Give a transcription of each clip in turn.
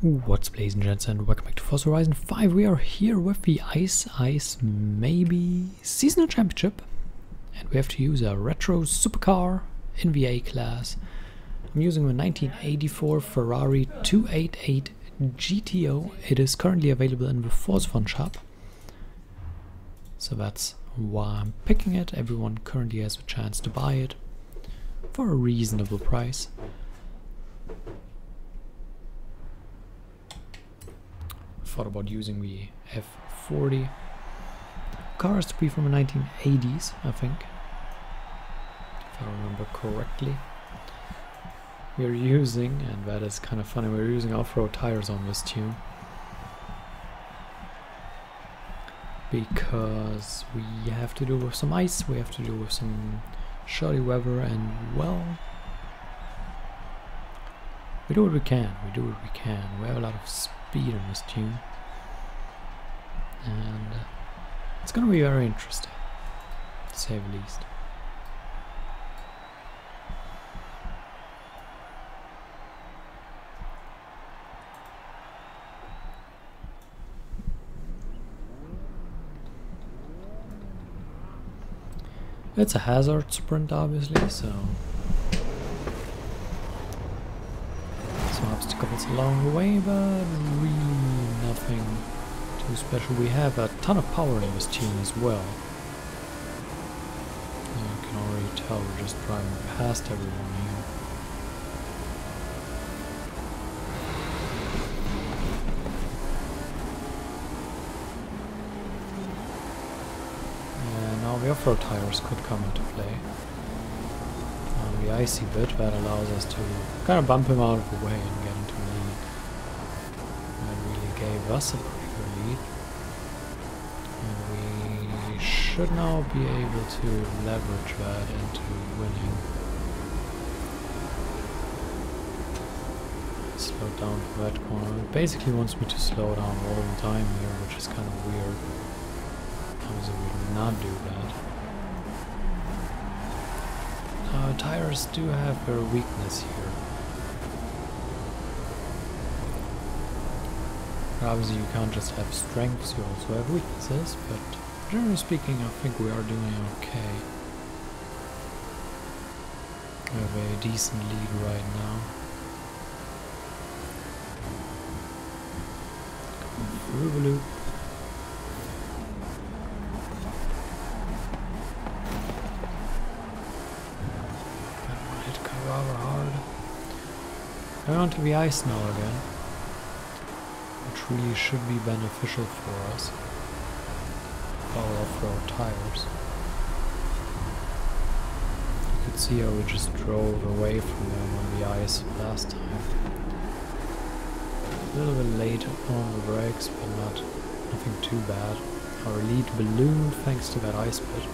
What's blazing, gents, and welcome back to Forza Horizon 5. We are here with the Ice maybe seasonal championship, and we have to use a retro supercar in the A class. I'm using the 1984 Ferrari 288 GTO. It is currently available in the Forza Fun shop, so that's why I'm picking it. Everyone currently has a chance to buy it for a reasonable price. Thought about using the F40. Car has to be from the 1980s, I think, if I remember correctly. We're using, and that is kind of funny, we're using off-road tires on this tune because we have to do with some ice, we have to do with some shoddy weather, and well, we do what we can, we have a lot of speed in this tune, and it's gonna be very interesting, to say the least. It's a hazard sprint, obviously, so some obstacles along the way, but really nothing too special. We have a ton of power in this tune as well. You can already tell we're just driving past everyone here. And now the off-road tires could come into play. The icy bit that allows us to kind of bump him out of the way and get into the lead. That really gave us a pretty good lead. And we should now be able to leverage that into winning. Slow down for that corner. It basically wants me to slow down all the time here, which is kind of weird. Obviously we do not do that. Tires do have their weakness here. Obviously you can't just have strengths, you also have weaknesses, but generally speaking I think we are doing okay. We have a decent lead right now. Going through the loop. Rather hard. Going onto the ice now again, which really should be beneficial for us. Our off-road tires. You could see how we just drove away from them on the ice last time. A little bit late on the brakes, but nothing too bad. Our lead ballooned thanks to that ice pit.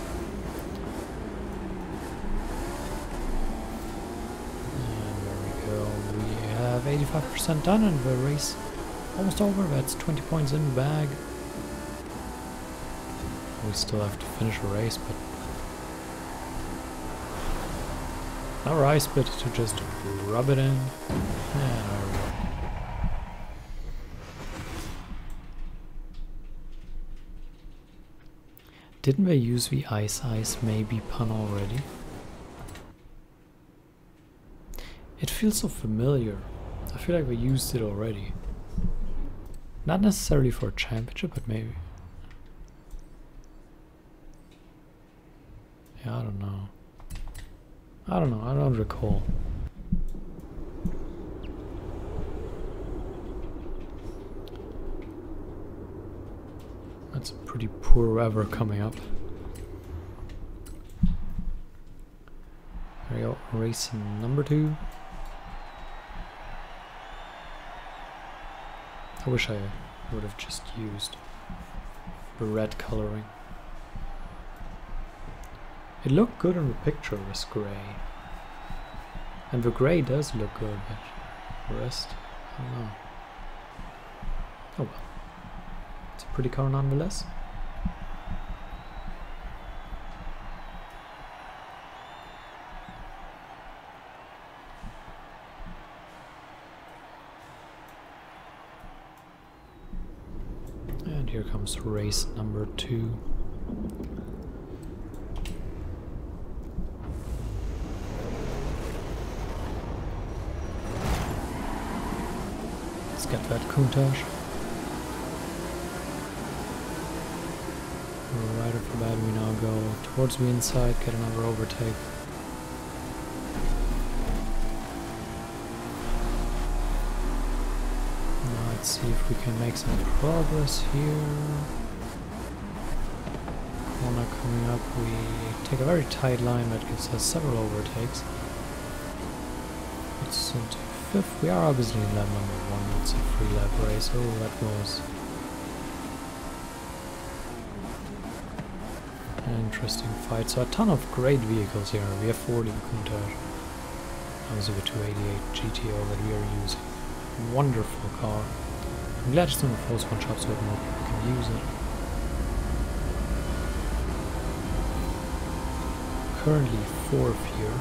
We have 85% done and the race almost over. That's 20 points in the bag. We still have to finish a race, but our ice bit to just rub it in. And there we go. Didn't they use the ice maybe pun already? It feels so familiar. I feel like we used it already. Not necessarily for a championship, but maybe. Yeah, I don't know. I don't recall. That's pretty poor weather coming up. There we go, race number 2. I wish I would have just used the red coloring. It looked good in the picture, this grey. And the grey does look good, but the rest, I don't know. Oh well. It's a pretty car nonetheless. here comes race number 2. Let's get that Countach. Right off the bat we now go towards the inside, get another overtake. Now let's see if we can make some progress here. Corner coming up, we take a very tight line that gives us several overtakes. It's into 5th, we are obviously in lap number 1, it's a 3-lap race. Oh, that was an interesting fight. So a ton of great vehicles here. We have 40 Countach. That was a 288 GTO that we are using. Wonderful car. I'm glad it's in the first one shop so that more people can use it. Currently 4th here.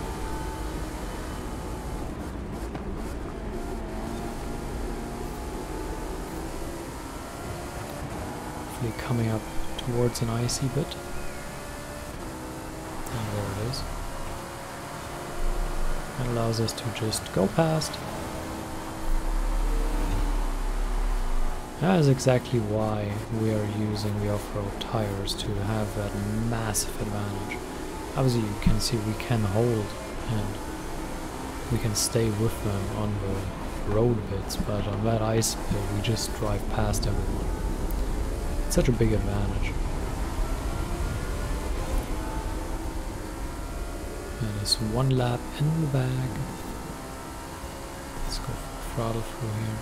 Hopefully coming up towards an icy bit. And there it is. That allows us to just go past. That is exactly why we are using the off-road tires, to have that massive advantage. Obviously you can see we can hold and we can stay with them on the road bits, but on that ice bit we just drive past everyone. It's such a big advantage. And it's 1 lap in the bag. Let's go for throttle through here.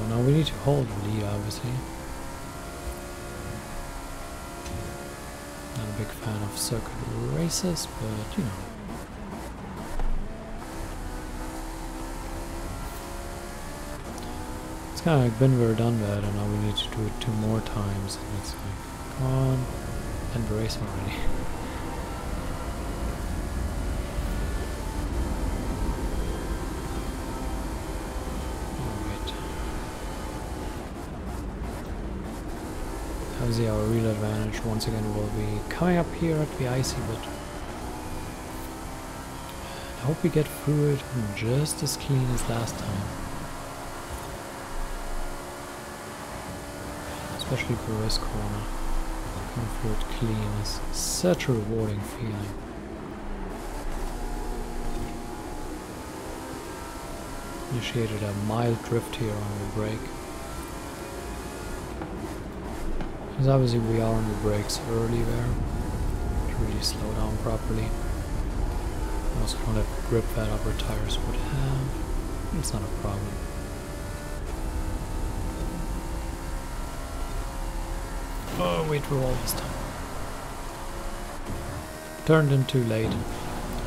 Now we need to hold the lead, obviously. Not a big fan of circuit races, but you know. It's kind of like been there, done that, and now we need to do it 2 more times. And it's like, come on, end the race already. Obviously our real advantage once again will be coming up here at the icy bit. I hope we get through it just as clean as last time. Especially for this corner. Going through it clean is such a rewarding feeling. Initiated a mild drift here on the brake. Because obviously we are on the brakes early there, to really slow down properly. Also don't have the grip that upper tires would have. It's not a problem. Oh, wait for all this time. Turned in too late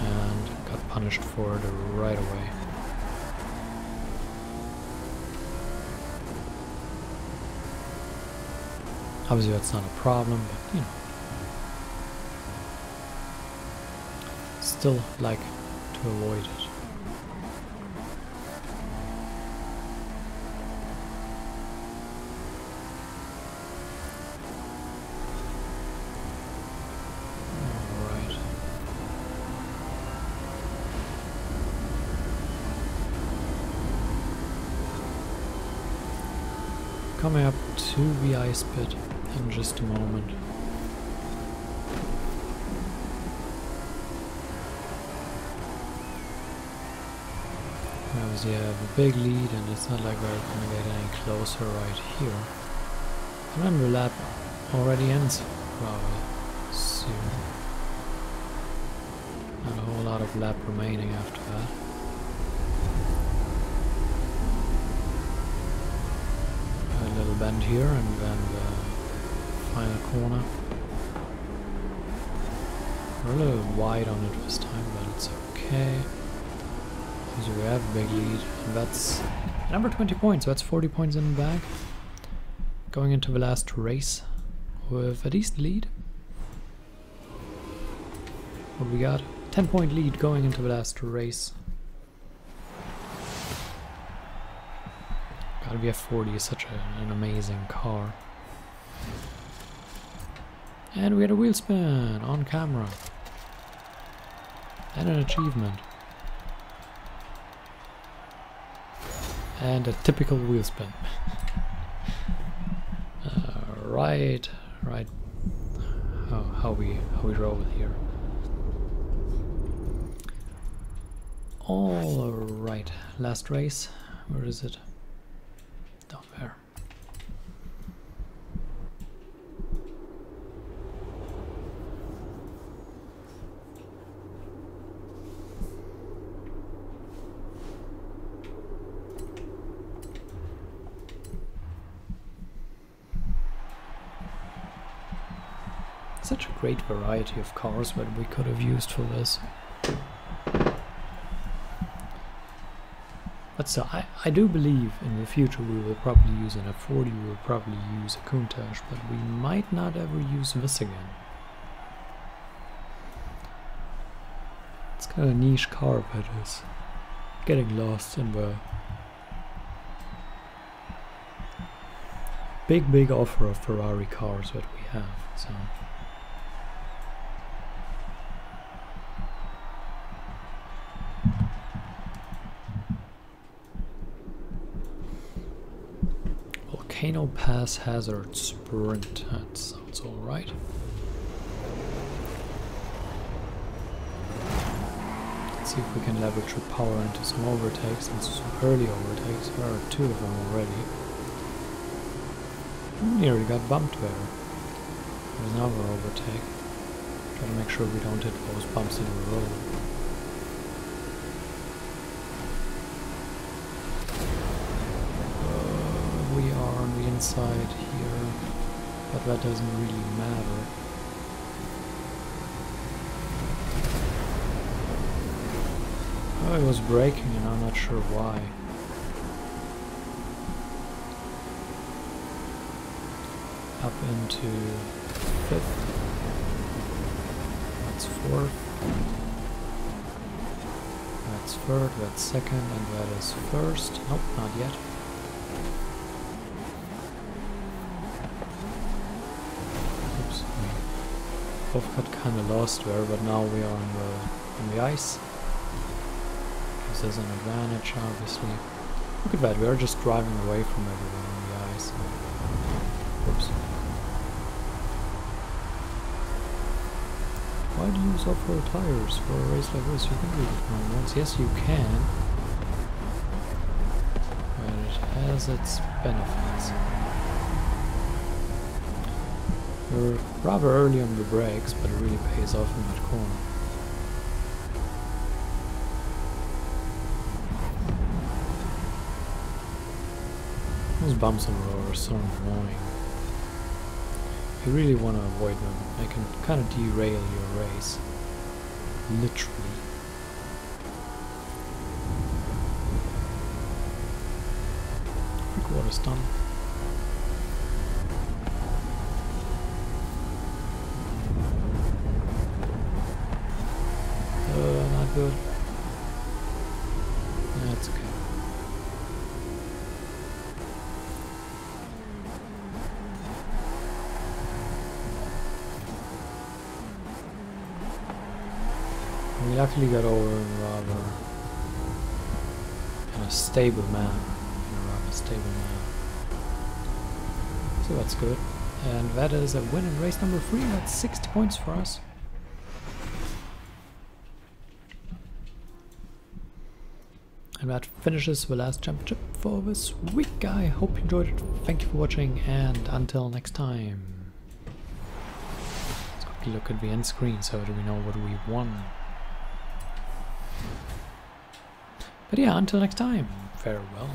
and got punished for it right away. Obviously that's not a problem, but you know. Still like to avoid it. Alright. Coming up to the ice pit in just a moment. Obviously I have a big lead and it's not like we're gonna get any closer right here. And then the lap already ends probably soon. Not a whole lot of lap remaining after that. A little bend here and then the final corner. We're a little wide on it this time, but it's okay. So we have a big lead, and that's number 20 points, so that's 40 points in the bag. Going into the last race with a decent lead. What we got? 10-point lead going into the last race. God, VF40 is such an amazing car. And we had a wheel spin on camera. And an achievement. And a typical wheel spin. Right. How we roll here. All right, last race. Where is it? Down there. Such a great variety of cars that we could have used for this. But still, I do believe in the future we will probably use an F40, we will probably use a Countach, but we might not ever use this again. It's kind of a niche car, but it's getting lost in the big offer of Ferrari cars that we have. So. Volcano Pass Hazard Sprint. That sounds alright. Let's see if we can leverage the power into some overtakes and some early overtakes. There are 2 of them already. Nearly got bumped there. There's another overtake. Try to make sure we don't hit those bumps in the road. We are on the inside here, but that doesn't really matter. Oh, it was braking and I'm not sure why. Up into 5th. That's 4th. That's 3rd, that's 2nd, and that is 1st. Nope, not yet. Oops, we both got kind of lost there, but now we are on the ice. Gives us an advantage, obviously. Look at that, we are just driving away from everyone on the ice. Oops. Why do you use off-road tires for a race like this? You can do it on ones. Yes, you can. But it has its benefits. You're rather early on the brakes, but it really pays off in that corner. Those bumps on the road are so annoying. You really want to avoid them. They can kind of derail your race. Literally. Quick water stun. Not good. That's okay. We luckily got over in rather in a stable manner. So that's good. And that is a win in race number 3. That's 60 points for us. And that finishes the last championship for this week. I hope you enjoyed it. Thank you for watching, and until next time. Let's quickly look at the end screen so that we know what we won. But yeah, until next time, farewell.